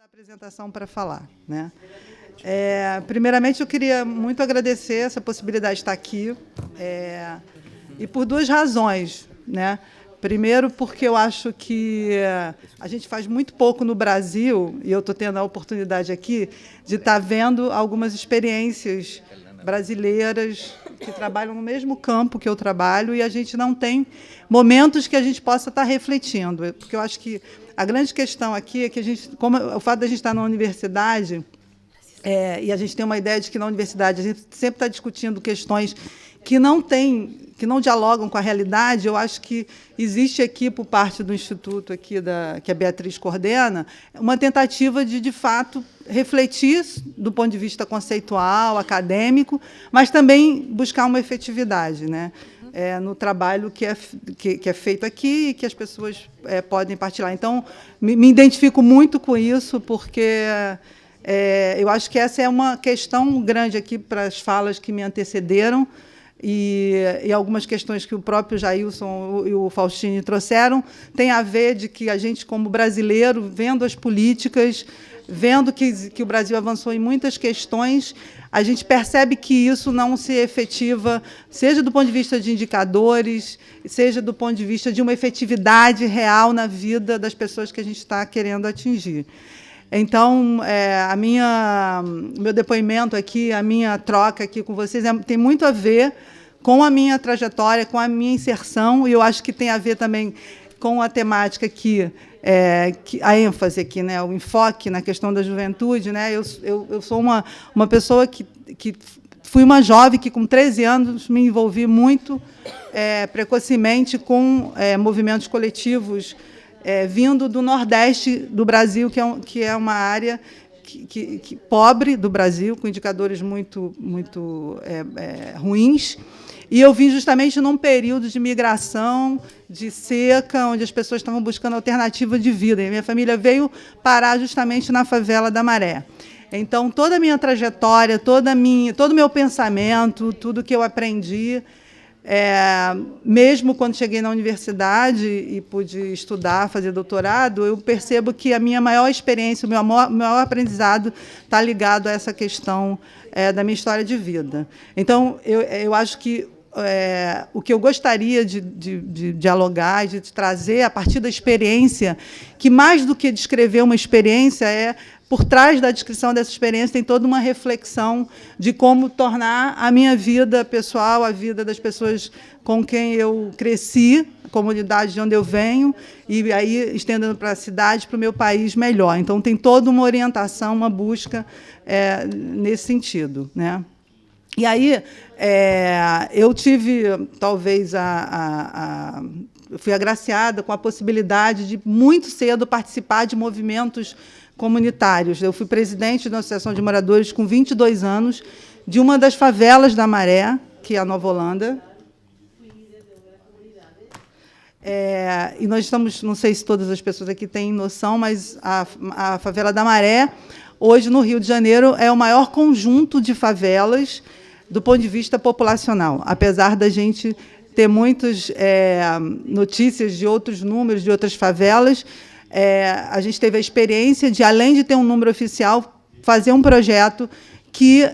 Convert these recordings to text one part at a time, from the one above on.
Da apresentação para falar, né? Primeiramente, eu queria muito agradecer essa possibilidade de estar aqui, e por duas razões, né? Primeiro, porque eu acho que a gente faz muito pouco no Brasil, e eu estou tendo a oportunidade aqui de estar vendo algumas experiências brasileiras que trabalham no mesmo campo que eu trabalho, e a gente não tem momentos que a gente possa estar refletindo, porque eu acho que a grande questão aqui é que a gente, como o fato de a gente estar na universidade, e a gente tem uma ideia de que na universidade a gente sempre está discutindo questões que não dialogam com a realidade. Eu acho que existe aqui, por parte do Instituto aqui que a Beatriz coordena, uma tentativa de fato, refletir do ponto de vista conceitual, acadêmico, mas também buscar uma efetividade, né? No trabalho que é feito aqui e que as pessoas podem partilhar. Então, me identifico muito com isso, porque eu acho que essa é uma questão grande aqui para as falas que me antecederam, e algumas questões que o próprio Jailson e o Faustini trouxeram, tem a ver de que a gente, como brasileiro, vendo as políticas, vendo que o Brasil avançou em muitas questões, a gente percebe que isso não se efetiva, seja do ponto de vista de indicadores, seja do ponto de vista de uma efetividade real na vida das pessoas que a gente está querendo atingir. Então, meu depoimento aqui, a minha troca aqui com vocês tem muito a ver com a minha trajetória, com a minha inserção, e eu acho que tem a ver também com a temática aqui, a ênfase aqui, né, o enfoque na questão da juventude, né? Eu sou uma pessoa que fui uma jovem que, com 13 anos, me envolvi muito precocemente com movimentos coletivos, vindo do Nordeste do Brasil, que é uma área pobre do Brasil, com indicadores muito ruins. E eu vim justamente num período de migração, de seca, onde as pessoas estavam buscando alternativa de vida. E minha família veio parar justamente na favela da Maré. Então, toda a minha trajetória, todo o meu pensamento, tudo que eu aprendi, mesmo quando cheguei na universidade e pude estudar, fazer doutorado, eu percebo que a minha maior experiência, o meu maior aprendizado está ligado a essa questão da minha história de vida. Então, eu acho que o que eu gostaria de dialogar, de trazer a partir da experiência, que mais do que descrever uma experiência, por trás da descrição dessa experiência, tem toda uma reflexão de como tornar a minha vida pessoal, a vida das pessoas com quem eu cresci, a comunidade de onde eu venho, e aí estendendo para a cidade, para o meu país melhor. Então, tem toda uma orientação, uma busca nesse sentido, né? E aí, eu tive, talvez, eu fui agraciada com a possibilidade de, muito cedo, participar de movimentos comunitários. Eu fui presidente da Associação de Moradores com 22 anos, de uma das favelas da Maré, que é a Nova Holanda. E nós estamos, não sei se todas as pessoas aqui têm noção, mas a favela da Maré, hoje, no Rio de Janeiro, é o maior conjunto de favelas do ponto de vista populacional, apesar da gente ter muitas notícias de outros números, de outras favelas. A gente teve a experiência de, além de ter um número oficial, fazer um projeto que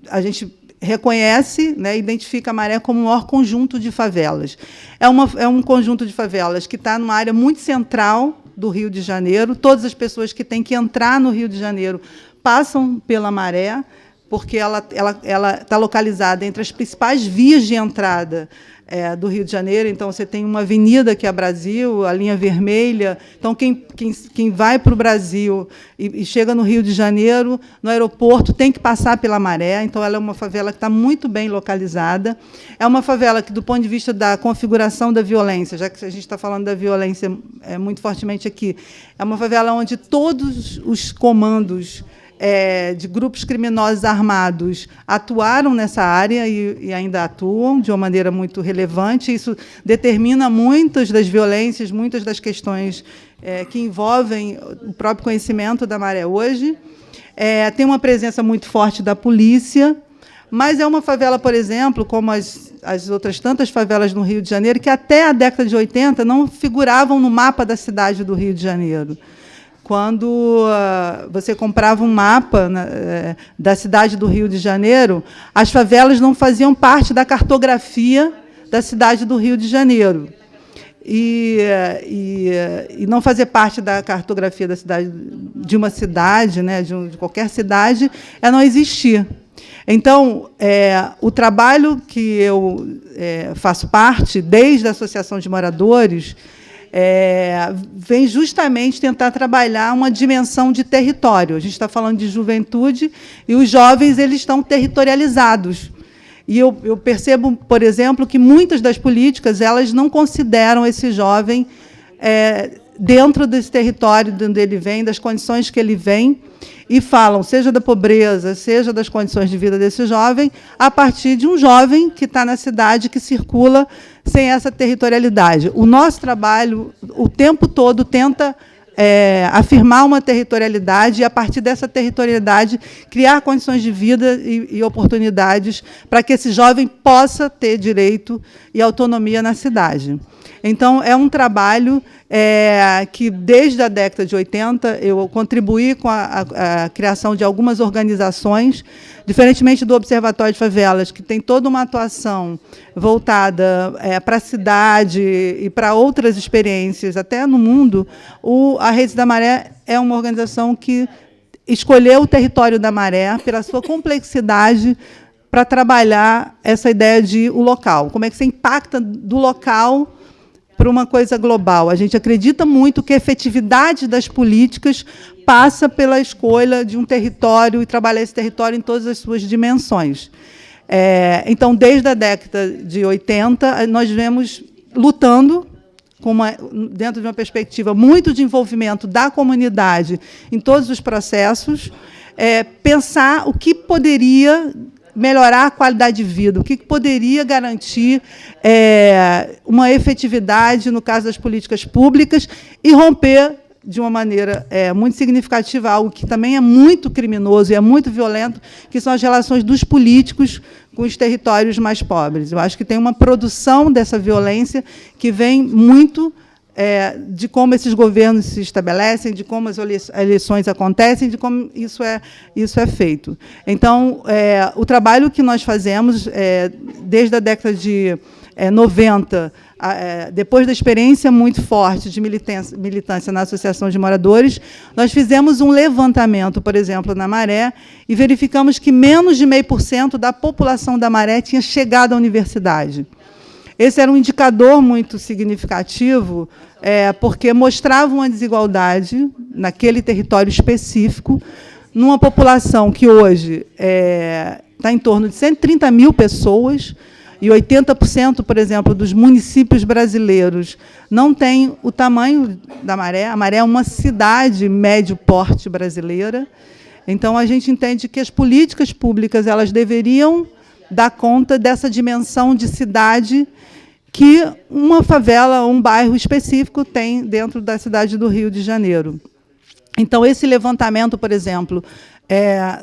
a gente reconhece, né, identifica a Maré como o maior conjunto de favelas. É um conjunto de favelas que está numa área muito central do Rio de Janeiro. Todas as pessoas que têm que entrar no Rio de Janeiro passam pela Maré, porque ela está localizada entre as principais vias de entrada do Rio de Janeiro. Então, você tem uma avenida, que é a Brasil, a linha vermelha. Então, quem vai para o Brasil e chega no Rio de Janeiro, no aeroporto, tem que passar pela Maré. Então, ela é uma favela que está muito bem localizada. É uma favela que, do ponto de vista da configuração da violência, já que a gente está falando da violência muito fortemente aqui, é uma favela onde todos os comandos de grupos criminosos armados atuaram nessa área e ainda atuam de uma maneira muito relevante. Isso determina muitas das violências, muitas das questões que envolvem o próprio conhecimento da Maré hoje. Tem uma presença muito forte da polícia, mas é uma favela, por exemplo, como as outras tantas favelas no Rio de Janeiro, que até a década de 80 não figuravam no mapa da cidade do Rio de Janeiro. quando você comprava um mapa da cidade do Rio de Janeiro, as favelas não faziam parte da cartografia da cidade do Rio de Janeiro. E não fazer parte da cartografia da cidade, de uma cidade, né, de qualquer cidade, é não existir. Então, o trabalho que eu faço parte, desde a Associação de Moradores, vem justamente tentar trabalhar uma dimensão de território. A gente está falando de juventude e os jovens eles estão territorializados. E eu percebo, por exemplo, que muitas das políticas elas não consideram esse jovem dentro desse território de onde ele vem, das condições que ele vem, e falam, seja da pobreza, seja das condições de vida desse jovem, a partir de um jovem que está na cidade, que circula sem essa territorialidade. O nosso trabalho, o tempo todo, tenta afirmar uma territorialidade e, a partir dessa territorialidade, criar condições de vida e oportunidades para que esse jovem possa ter direito e autonomia na cidade. Então, é um trabalho que, desde a década de 80, eu contribuí com a criação de algumas organizações, diferentemente do Observatório de Favelas, que tem toda uma atuação voltada para a cidade e para outras experiências, até no mundo. A Redes da Maré é uma organização que escolheu o território da Maré, pela sua complexidade, para trabalhar essa ideia de o local. Como é que você impacta do local para uma coisa global. A gente acredita muito que a efetividade das políticas passa pela escolha de um território e trabalhar esse território em todas as suas dimensões. Então, desde a década de 80, nós vemos lutando dentro de uma perspectiva muito de envolvimento da comunidade em todos os processos, pensar o que poderia melhorar a qualidade de vida, o que poderia garantir uma efetividade, no caso das políticas públicas, e romper, de uma maneira muito significativa, algo que também é muito criminoso e é muito violento, que são as relações dos políticos com os territórios mais pobres. Eu acho que tem uma produção dessa violência que vem muito de como esses governos se estabelecem, de como as eleições acontecem, de como isso é feito. Então, o trabalho que nós fazemos, desde a década de 90, depois da experiência muito forte de militância na Associação de Moradores, nós fizemos um levantamento, por exemplo, na Maré, e verificamos que menos de 0,5% da população da Maré tinha chegado à universidade. Esse era um indicador muito significativo, porque mostrava uma desigualdade naquele território específico, numa população que hoje está em torno de 130 mil pessoas, e 80%, por exemplo, dos municípios brasileiros não tem o tamanho da Maré. A Maré é uma cidade médio porte brasileira. Então, a gente entende que as políticas públicas elas deveriam dar conta dessa dimensão de cidade que uma favela, um bairro específico tem dentro da cidade do Rio de Janeiro. Então, esse levantamento, por exemplo,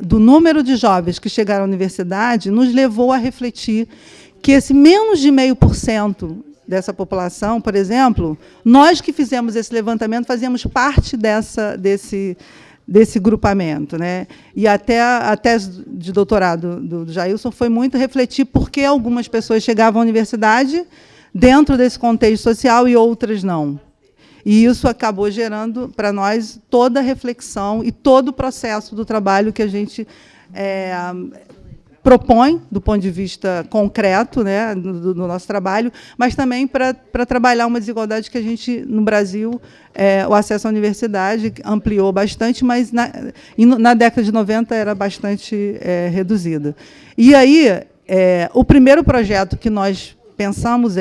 do número de jovens que chegaram à universidade, nos levou a refletir que esse menos de 0,5% dessa população, por exemplo, nós que fizemos esse levantamento fazíamos parte desse grupamento, né? E até a tese de doutorado do Jailson foi muito refletir por que algumas pessoas chegavam à universidade dentro desse contexto social e outras não. E isso acabou gerando, para nós, toda a reflexão e todo o processo do trabalho que a gente propõe, do ponto de vista concreto, né, do nosso trabalho, mas também para trabalhar uma desigualdade que a gente, no Brasil, o acesso à universidade ampliou bastante, mas na década de 90 era bastante reduzida. E aí, o primeiro projeto que nós pensamos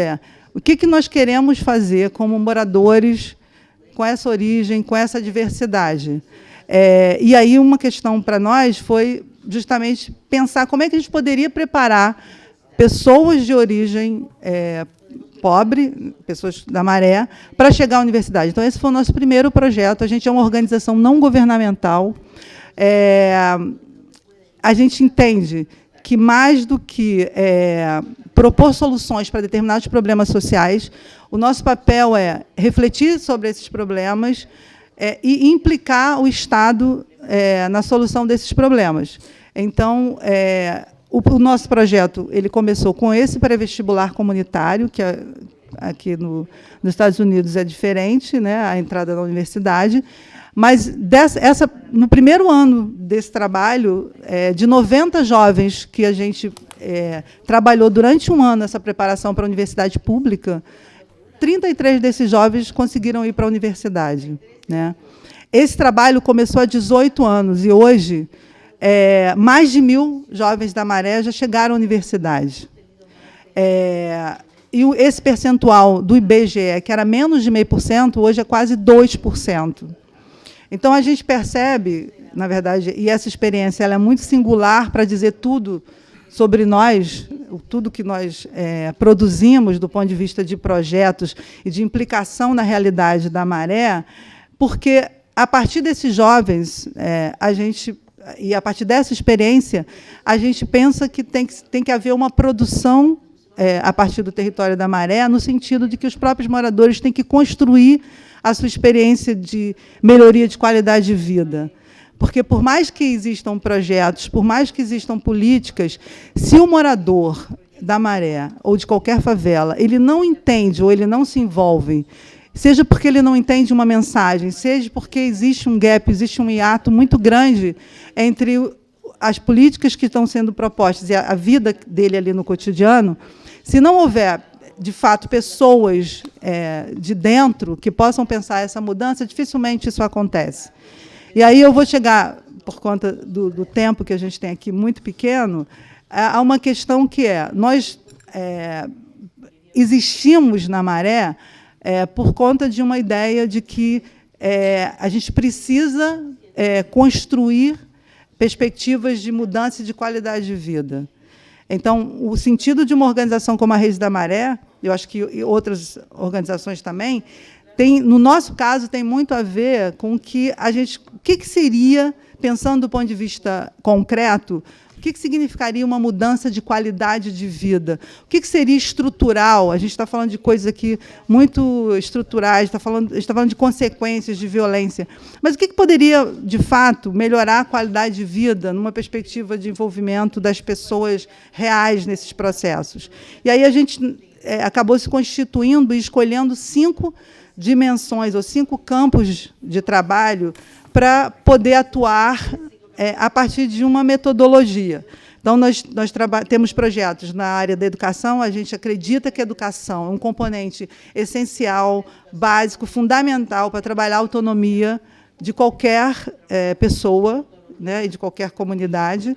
o que nós queremos fazer como moradores com essa origem, com essa diversidade. E aí uma questão para nós foi justamente pensar como é que a gente poderia preparar pessoas de origem pobre, pessoas da Maré, para chegar à universidade. Então, esse foi o nosso primeiro projeto. A gente é uma organização não governamental. A gente entende que, mais do que propor soluções para determinados problemas sociais, o nosso papel é refletir sobre esses problemas, e implicar o Estado na solução desses problemas. Então, o nosso projeto ele começou com esse pré-vestibular comunitário, que aqui nos Estados Unidos é diferente, né, a entrada na universidade, mas no primeiro ano desse trabalho, de 90 jovens que a gente trabalhou durante um ano essa preparação para a universidade pública, 33 desses jovens conseguiram ir para a universidade, né? Esse trabalho começou há 18 anos e hoje mais de 1.000 jovens da Maré já chegaram à universidade. E esse percentual do IBGE, que era menos de 0,5%, hoje é quase 2%. Então, a gente percebe, na verdade, e essa experiência ela é muito singular para dizer tudo sobre nós, tudo que nós produzimos do ponto de vista de projetos e de implicação na realidade da Maré, porque, a partir desses jovens, e a partir dessa experiência, a gente pensa que tem que haver uma produção a partir do território da Maré, no sentido de que os próprios moradores têm que construir a sua experiência de melhoria de qualidade de vida. Porque, por mais que existam projetos, por mais que existam políticas, se o morador da Maré, ou de qualquer favela, ele não entende ou ele não se envolve, seja porque ele não entende uma mensagem, seja porque existe um gap, existe um hiato muito grande entre as políticas que estão sendo propostas e a vida dele ali no cotidiano, se não houver, de fato, pessoas de dentro que possam pensar essa mudança, dificilmente isso acontece. E aí eu vou chegar, por conta do tempo que a gente tem aqui, muito pequeno, a uma questão que nós existimos na Maré por conta de uma ideia de que a gente precisa construir perspectivas de mudança e de qualidade de vida. Então, o sentido de uma organização como a Redes da Maré, eu acho que outras organizações também, no nosso caso, tem muito a ver com o que seria, pensando do ponto de vista concreto, o que significaria uma mudança de qualidade de vida? O que seria estrutural? A gente está falando de coisas aqui muito estruturais, está falando de consequências de violência. Mas o que poderia, de fato, melhorar a qualidade de vida numa perspectiva de envolvimento das pessoas reais nesses processos? E aí a gente acabou se constituindo e escolhendo 5 dimensões ou 5 campos de trabalho para poder atuar a partir de uma metodologia. Então, nós temos projetos na área da educação, a gente acredita que a educação é um componente essencial, básico, fundamental para trabalhar a autonomia de qualquer pessoa, né, e de qualquer comunidade.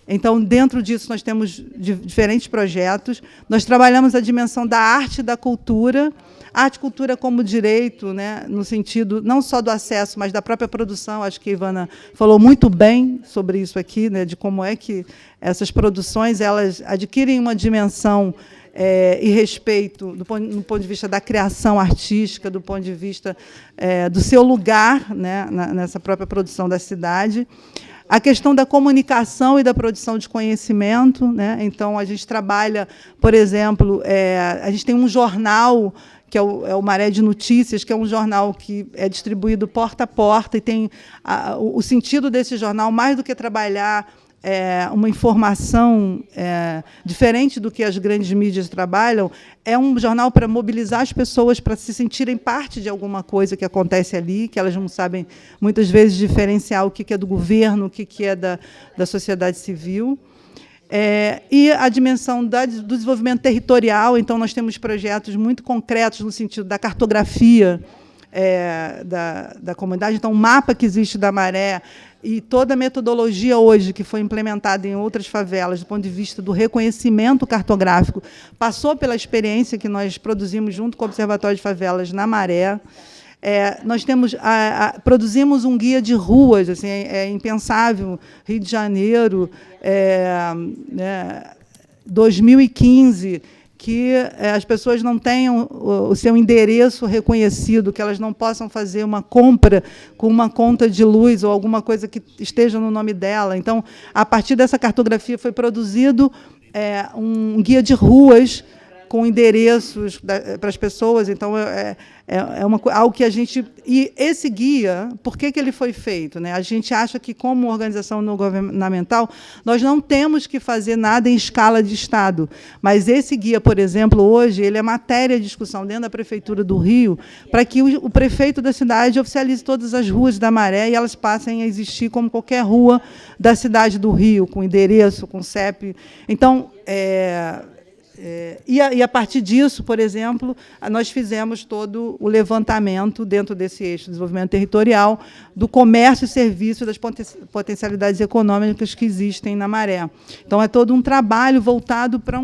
Então, dentro disso, nós temos diferentes projetos. Nós trabalhamos a dimensão da arte e da cultura, arte e cultura como direito, né, no sentido não só do acesso, mas da própria produção. Acho que a Ivana falou muito bem sobre isso aqui, né, de como é que essas produções elas adquirem uma dimensão e respeito no ponto de vista da criação artística, do ponto de vista do seu lugar, né, nessa própria produção da cidade. A questão da comunicação e da produção de conhecimento, né? Então, a gente trabalha, por exemplo, a gente tem um jornal, que é o Maré de Notícias, que é um jornal que é distribuído porta a porta, e tem o sentido desse jornal, mais do que trabalhar uma informação diferente do que as grandes mídias trabalham, é um jornal para mobilizar as pessoas para se sentirem parte de alguma coisa que acontece ali, que elas não sabem, muitas vezes, diferenciar o que é do governo, o que é da sociedade civil. E a dimensão do desenvolvimento territorial. Então, nós temos projetos muito concretos no sentido da cartografia da comunidade. Então, o mapa que existe da Maré e toda a metodologia hoje que foi implementada em outras favelas, do ponto de vista do reconhecimento cartográfico, passou pela experiência que nós produzimos junto com o Observatório de Favelas na Maré. Nós produzimos um guia de ruas, assim, é impensável, Rio de Janeiro, 2015, que as pessoas não tenham o seu endereço reconhecido, que elas não possam fazer uma compra com uma conta de luz ou alguma coisa que esteja no nome dela. Então, a partir dessa cartografia, foi produzido um guia de ruas com endereços para as pessoas. Então, algo que a gente... E esse guia, por que ele foi feito, né? A gente acha que, como organização não governamental, nós não temos que fazer nada em escala de Estado. Mas esse guia, por exemplo, hoje, ele é matéria de discussão dentro da Prefeitura do Rio, para que o prefeito da cidade oficialize todas as ruas da Maré e elas passem a existir como qualquer rua da cidade do Rio, com endereço, com CEP. Então, e a partir disso, por exemplo, nós fizemos todo o levantamento dentro desse eixo de desenvolvimento territorial do comércio e serviço das potencialidades econômicas que existem na Maré. Então, é todo um trabalho voltado para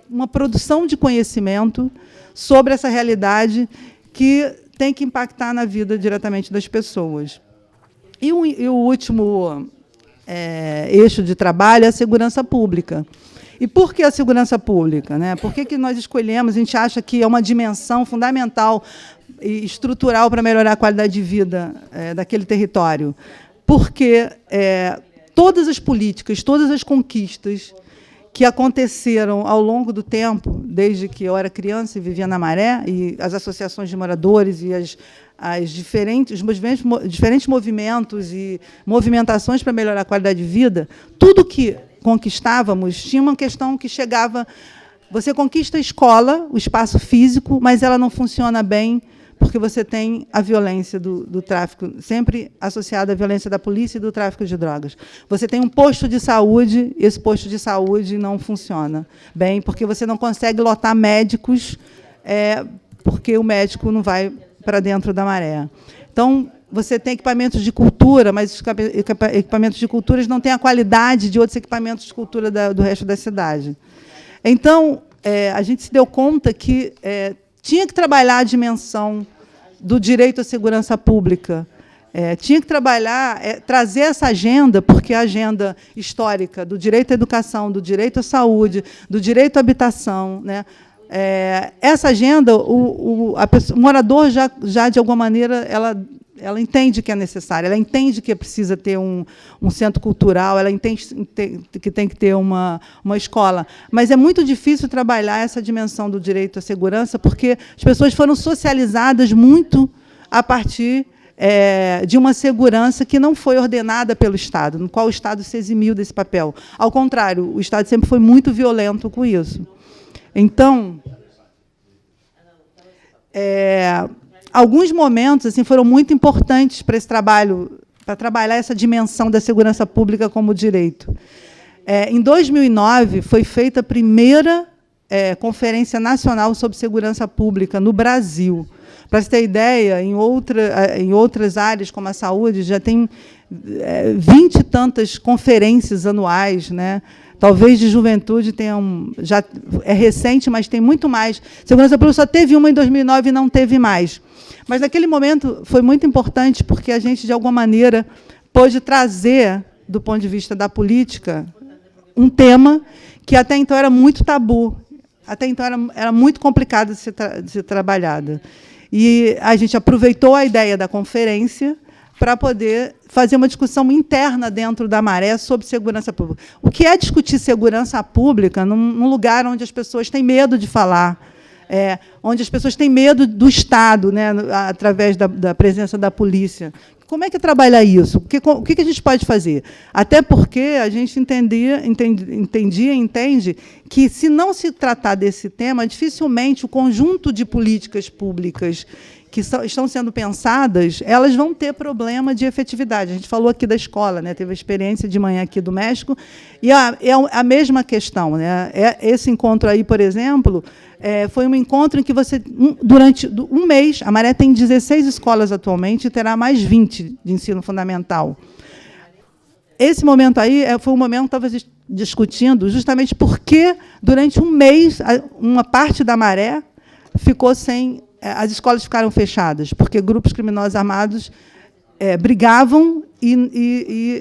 uma produção de conhecimento sobre essa realidade que tem que impactar na vida diretamente das pessoas. E o último eixo de trabalho é a segurança pública. E por que a segurança pública, né? Por que nós escolhemos? A gente acha que é uma dimensão fundamental e estrutural para melhorar a qualidade de vida daquele território. Porque todas as políticas, todas as conquistas que aconteceram ao longo do tempo, desde que eu era criança e vivia na Maré, e as associações de moradores e os diferentes movimentos e movimentações para melhorar a qualidade de vida, tudo que conquistávamos, tinha uma questão que chegava... Você conquista a escola, o espaço físico, mas ela não funciona bem porque você tem a violência do tráfico, sempre associada à violência da polícia e do tráfico de drogas. Você tem um posto de saúde, esse posto de saúde não funciona bem, porque você não consegue lotar médicos, porque o médico não vai para dentro da Maré. Então, você tem equipamentos de cultura, mas os equipamentos de cultura não têm a qualidade de outros equipamentos de cultura do resto da cidade. Então, a gente se deu conta que tinha que trabalhar a dimensão do direito à segurança pública, tinha que trabalhar, trazer essa agenda, porque a agenda histórica do direito à educação, do direito à saúde, do direito à habitação, né? Essa agenda, o morador já, de alguma maneira, ela entende que é necessária, ela entende que precisa ter um centro cultural, ela entende que tem que ter uma escola. Mas é muito difícil trabalhar essa dimensão do direito à segurança, porque as pessoas foram socializadas muito a partir de uma segurança que não foi ordenada pelo Estado, no qual o Estado se eximiu desse papel. Ao contrário, o Estado sempre foi muito violento com isso. Então, alguns momentos assim, foram muito importantes para esse trabalho, para trabalhar essa dimensão da segurança pública como direito. Em 2009, foi feita a primeira Conferência Nacional sobre Segurança Pública no Brasil. Para você ter ideia, em outras áreas, como a saúde, já tem 20 e tantas conferências anuais, né? Talvez de juventude já é recente, mas tem muito mais. Segurança Pública só teve uma em 2009 e não teve mais. Mas, naquele momento, foi muito importante, porque a gente, de alguma maneira, pôde trazer, do ponto de vista da política, um tema que até então era muito tabu, até então era muito complicado de ser trabalhado. E a gente aproveitou a ideia da conferência para poder fazer uma discussão interna dentro da Maré sobre segurança pública. O que é discutir segurança pública num lugar onde as pessoas têm medo de falar, onde as pessoas têm medo do Estado, né, através da presença da polícia? Como é que trabalha isso? O que a gente pode fazer? Até porque a gente entende que, se não se tratar desse tema, dificilmente o conjunto de políticas públicas que estão sendo pensadas, elas vão ter problema de efetividade. A gente falou aqui da escola, né? Teve a experiência de manhã aqui do México, e é a mesma questão, né? Esse encontro aí, por exemplo, foi um encontro em que durante um mês, a Maré tem 16 escolas atualmente e terá mais 20 de ensino fundamental. Esse momento aí foi um momento que estava discutindo justamente porque, durante um mês, uma parte da Maré ficou sem... As escolas ficaram fechadas, porque grupos criminosos armados brigavam e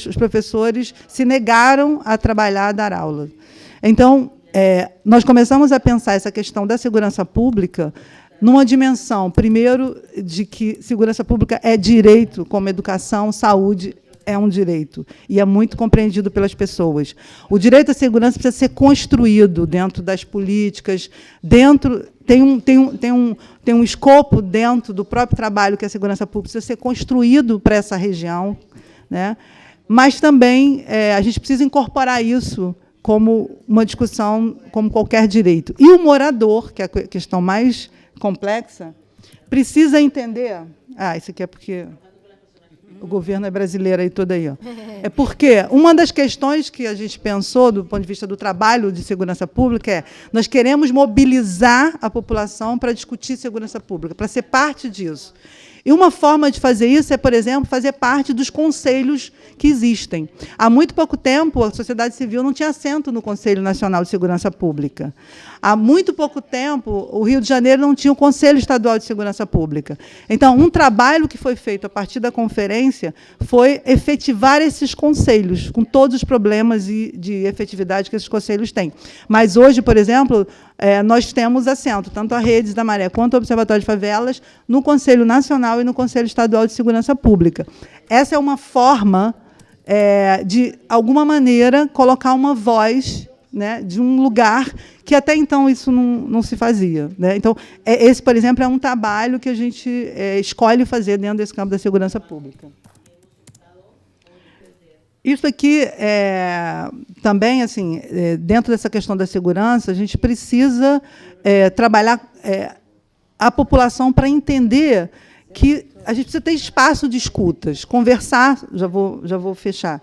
os professores se negaram a trabalhar, a dar aula. Então, nós começamos a pensar essa questão da segurança pública numa dimensão, primeiro, de que segurança pública é direito, como educação, saúde é um direito e é muito compreendido pelas pessoas. O direito à segurança precisa ser construído dentro das políticas, tem um escopo dentro do próprio trabalho que a segurança pública precisa ser construído para essa região, né? Mas também a gente precisa incorporar isso como uma discussão, como qualquer direito. E o morador, que é a questão mais complexa, precisa entender... isso aqui é porque o governo é brasileiro aí todo aí. Ó. É porque uma das questões que a gente pensou, do ponto de vista do trabalho de segurança pública, é nós queremos mobilizar a população para discutir segurança pública, para ser parte disso. E uma forma de fazer isso é, por exemplo, fazer parte dos conselhos que existem. Há muito pouco tempo, a sociedade civil não tinha assento no Conselho Nacional de Segurança Pública. Há muito pouco tempo, o Rio de Janeiro não tinha o Conselho Estadual de Segurança Pública. Então, um trabalho que foi feito a partir da conferência foi efetivar esses conselhos, com todos os problemas de efetividade que esses conselhos têm. Mas, hoje, por exemplo, nós temos assento, tanto a Redes da Maré quanto o Observatório de Favelas, no Conselho Nacional e no Conselho Estadual de Segurança Pública. Essa é uma forma, de alguma maneira, colocar uma voz, né, de um lugar que até então isso não se fazia, né? Então, esse, por exemplo, é um trabalho que a gente escolhe fazer dentro desse campo da segurança pública. Isso aqui, também, assim, dentro dessa questão da segurança, a gente precisa trabalhar a população para entender que a gente precisa ter espaço de escutas, conversar, já vou fechar,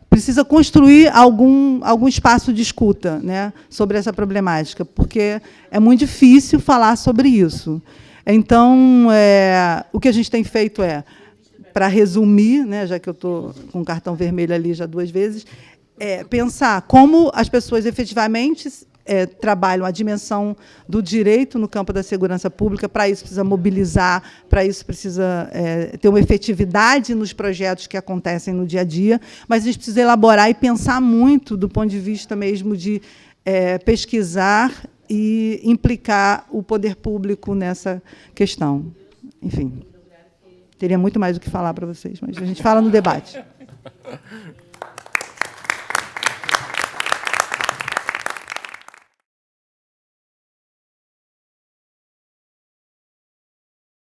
precisa construir algum espaço de escuta, né, sobre essa problemática, porque é muito difícil falar sobre isso. Então, o que a gente tem feito para resumir, né, já que eu estou com o cartão vermelho ali já 2 vezes, pensar como as pessoas efetivamente trabalham a dimensão do direito no campo da segurança pública. Para isso precisa mobilizar, para isso precisa ter uma efetividade nos projetos que acontecem no dia a dia, mas a gente precisa elaborar e pensar muito do ponto de vista mesmo de pesquisar e implicar o poder público nessa questão. Enfim, teria muito mais o que falar para vocês, mas a gente fala no debate.